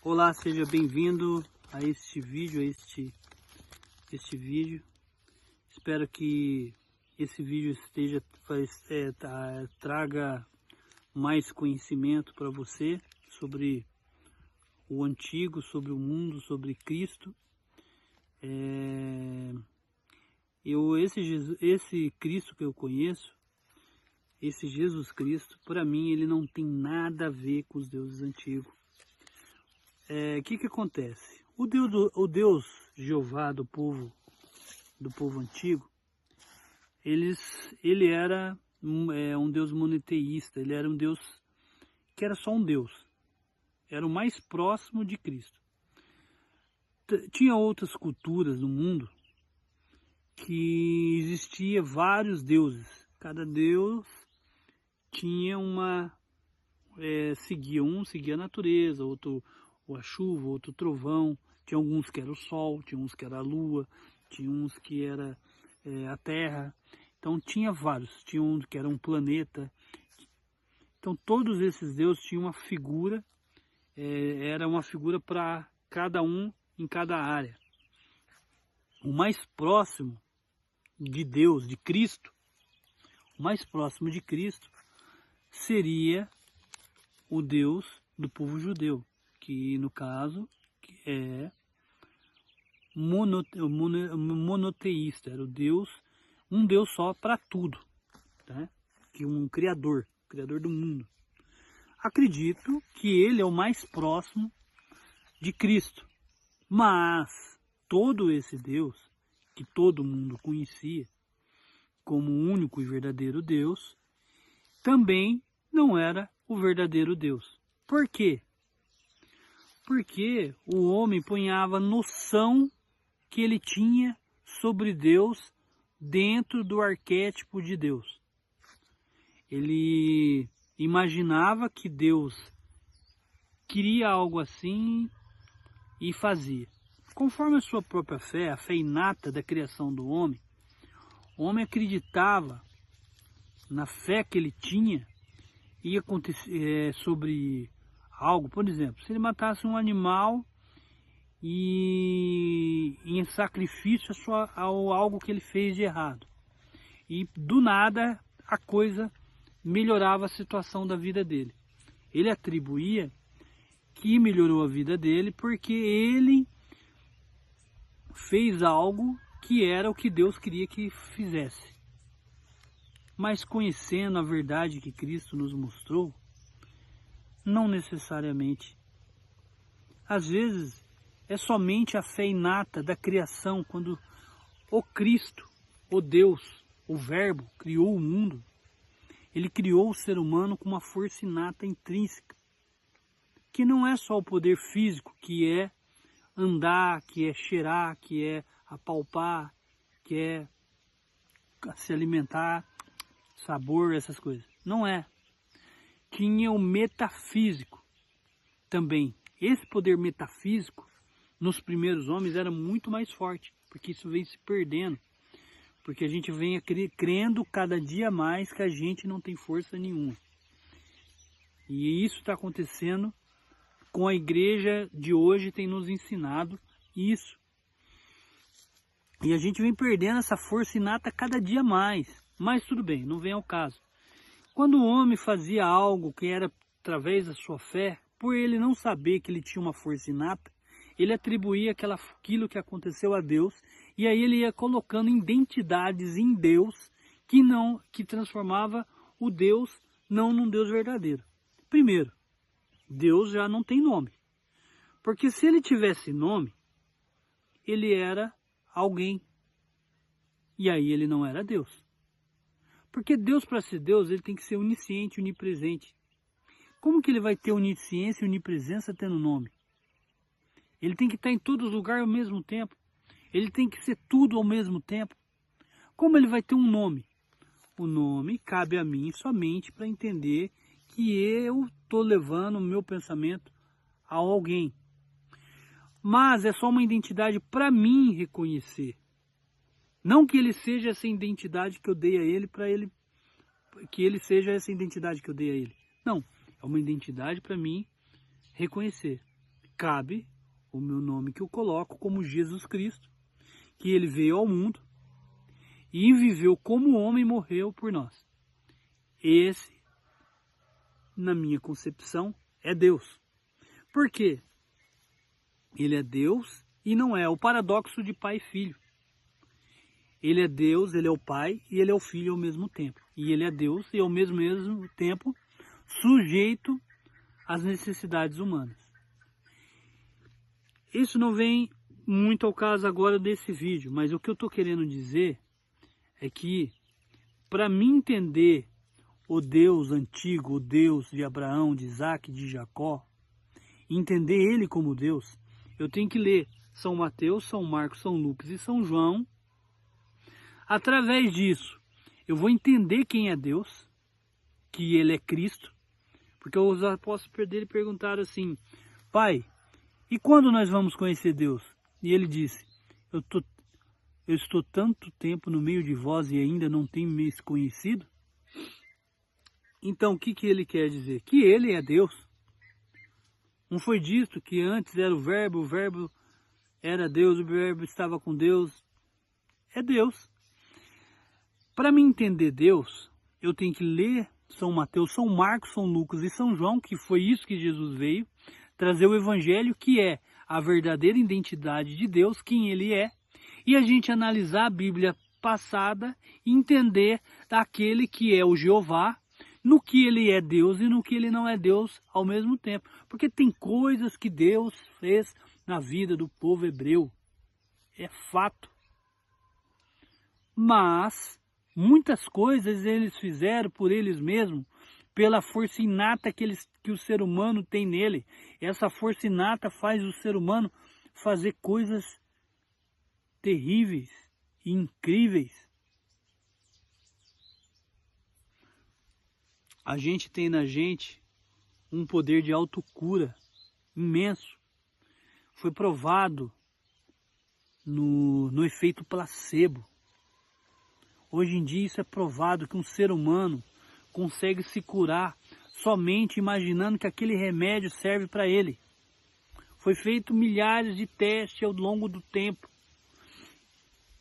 Olá, seja bem-vindo a este vídeo, vídeo. Espero que esse vídeo traga mais conhecimento para você sobre o antigo, sobre o mundo, sobre Cristo. Esse Cristo que eu conheço, esse Jesus Cristo, para mim ele não tem nada a ver com os deuses antigos. O que acontece? O Deus Jeová do povo antigo, ele era um Deus monoteísta, ele era um Deus que era só um Deus, era o mais próximo de Cristo. Tinha outras culturas no mundo que existia vários deuses, cada deus tinha seguia a natureza, outro a chuva, outro trovão, tinha alguns que era o sol, tinha uns que era a lua, tinha uns que era a terra, então tinha vários, tinha um que era um planeta. Então todos esses deuses tinham uma figura, era uma figura para cada um em cada área. O mais próximo de Deus, de Cristo, o mais próximo de Cristo seria o Deus do povo judeu, que no caso é monoteísta, era um Deus só para tudo, tá? Que um criador do mundo. Acredito que ele é o mais próximo de Cristo, mas todo esse Deus que todo mundo conhecia como o único e verdadeiro Deus, também não era o verdadeiro Deus. Por quê? Porque o homem punhava noção que ele tinha sobre Deus dentro do arquétipo de Deus. Ele imaginava que Deus queria algo assim e fazia. Conforme a sua própria fé, a fé inata da criação do homem, o homem acreditava na fé que ele tinha ia acontecer sobre algo. Por exemplo, se ele matasse um animal e em sacrifício a algo que ele fez de errado, e do nada a coisa melhorava a situação da vida dele, ele atribuía que melhorou a vida dele porque ele fez algo que era o que Deus queria que fizesse. Mas conhecendo a verdade que Cristo nos mostrou, não necessariamente. Às vezes é somente a fé inata da criação, quando o Cristo, o Deus, o Verbo, criou o mundo. Ele criou o ser humano com uma força inata intrínseca, que não é só o poder físico, que é andar, que é cheirar, que é apalpar, que é se alimentar, sabor, essas coisas. Não é. Tinha o metafísico também. Esse poder metafísico, nos primeiros homens, era muito mais forte, porque isso vem se perdendo. Porque a gente vem crendo cada dia mais que a gente não tem força nenhuma. E isso está acontecendo com a igreja de hoje, tem nos ensinado isso. E a gente vem perdendo essa força inata cada dia mais. Mas tudo bem, não vem ao caso. Quando o homem fazia algo que era através da sua fé, por ele não saber que ele tinha uma força inata, ele atribuía aquilo que aconteceu a Deus, e aí ele ia colocando identidades em Deus que transformava o Deus não num Deus verdadeiro. Primeiro, Deus já não tem nome. Porque se ele tivesse nome, ele era alguém. E aí ele não era Deus. Porque Deus, para ser Deus, ele tem que ser onisciente, onipresente. Como que ele vai ter onisciência e onipresença tendo nome? Ele tem que estar em todos os lugares ao mesmo tempo. Ele tem que ser tudo ao mesmo tempo. Como ele vai ter um nome? O nome cabe a mim somente para entender que eu estou levando o meu pensamento a alguém. Mas é só uma identidade para mim reconhecer. Não que ele seja essa identidade que eu dei a ele, que ele seja essa identidade que eu dei a ele. Não, é uma identidade para mim reconhecer. cabe o meu nome que eu coloco como Jesus Cristo, que ele veio ao mundo e viveu como homem e morreu por nós. Esse, na minha concepção, é Deus. Por quê? Ele é Deus e não é o paradoxo de pai e filho. Ele é Deus, ele é o pai e ele é o filho ao mesmo tempo. E ele é Deus e ao mesmo tempo sujeito às necessidades humanas. Isso não vem muito ao caso agora desse vídeo, mas o que eu estou querendo dizer é que, para mim entender o Deus antigo, o Deus de Abraão, de Isaac, de Jacó, entender ele como Deus, eu tenho que ler São Mateus, São Marcos, São Lucas e São João. Através disso, eu vou entender quem é Deus, que ele é Cristo, porque os apóstolos dele perguntaram assim: Pai, e quando nós vamos conhecer Deus? E ele disse: eu estou tanto tempo no meio de vós e ainda não tenho me conhecido? Então, o que ele quer dizer? Que ele é Deus. Não foi dito que antes era o verbo era Deus, o verbo estava com Deus. É Deus. Para me entender Deus, eu tenho que ler São Mateus, São Marcos, São Lucas e São João, que foi isso que Jesus veio, trazer o Evangelho, que é a verdadeira identidade de Deus, quem ele é, e a gente analisar a Bíblia passada e entender daquele que é o Jeová, no que ele é Deus e no que ele não é Deus ao mesmo tempo. Porque tem coisas que Deus fez na vida do povo hebreu. É fato. Mas muitas coisas eles fizeram por eles mesmos, pela força inata que o ser humano tem nele. Essa força inata faz o ser humano fazer coisas terríveis e incríveis. A gente tem na gente um poder de autocura imenso. Foi provado no efeito placebo. Hoje em dia isso é provado que um ser humano consegue se curar somente imaginando que aquele remédio serve para ele. Foi feito milhares de testes ao longo do tempo.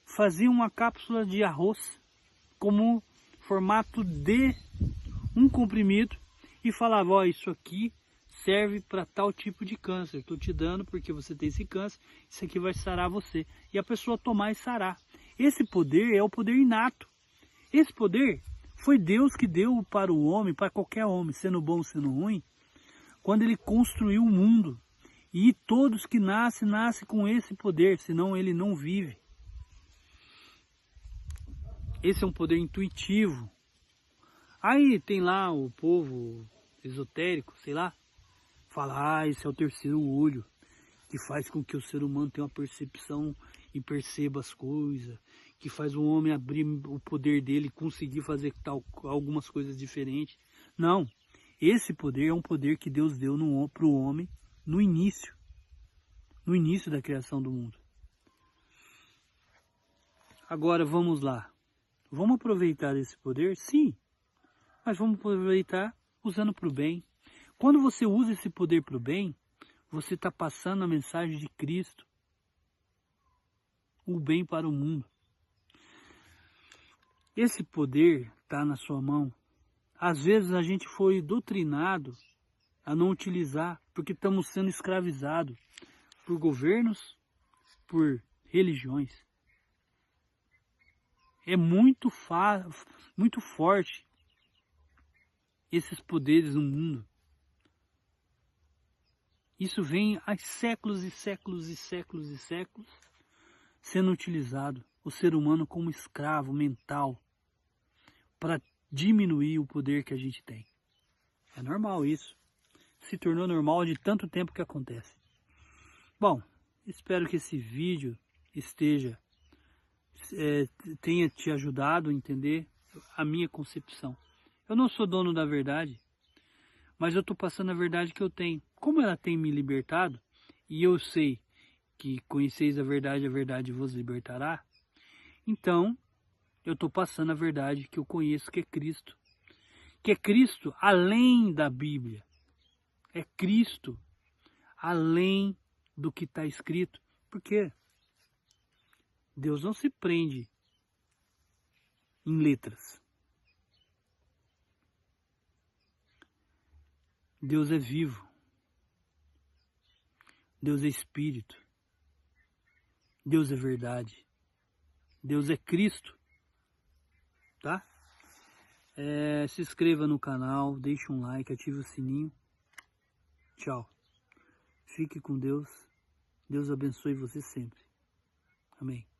Fazia uma cápsula de arroz como formato de um comprimido e falava: ó, isso aqui serve para tal tipo de câncer. Estou te dando porque você tem esse câncer, isso aqui vai sarar você. E a pessoa tomar e sarar. Esse poder é o poder inato. Esse poder foi Deus que deu para o homem, para qualquer homem, sendo bom ou sendo ruim, quando ele construiu o mundo. E todos que nascem com esse poder, senão ele não vive. Esse é um poder intuitivo. Aí tem lá o povo esotérico, sei lá, fala: esse é o terceiro olho, que faz com que o ser humano tenha uma percepção e perceba as coisas, que faz o homem abrir o poder dele e conseguir fazer algumas coisas diferentes. Não, esse poder é um poder que Deus deu para o homem no início da criação do mundo. Agora vamos lá, vamos aproveitar esse poder? Sim, mas vamos aproveitar usando para o bem. Quando você usa esse poder para o bem, você está passando a mensagem de Cristo, o bem para o mundo. Esse poder está na sua mão. Às vezes a gente foi doutrinado a não utilizar, porque estamos sendo escravizados por governos, por religiões. É muito forte esses poderes no mundo. Isso vem há séculos e séculos e séculos e séculos sendo utilizado, o ser humano como escravo mental, para diminuir o poder que a gente tem. É normal isso. Se tornou normal de tanto tempo que acontece. Bom, espero que esse vídeo tenha te ajudado a entender a minha concepção. Eu não sou dono da verdade, mas eu estou passando a verdade que eu tenho. Como ela tem me libertado, e eu sei que conheceis a verdade vos libertará, então eu estou passando a verdade que eu conheço, que é Cristo. Que é Cristo além da Bíblia. É Cristo além do que está escrito. Por quê? Deus não se prende em letras. Deus é vivo. Deus é espírito. Deus é verdade. Deus é Cristo. Tá? Se inscreva no canal, deixe um like, ative o sininho. Tchau. Fique com Deus. Deus abençoe você sempre. Amém.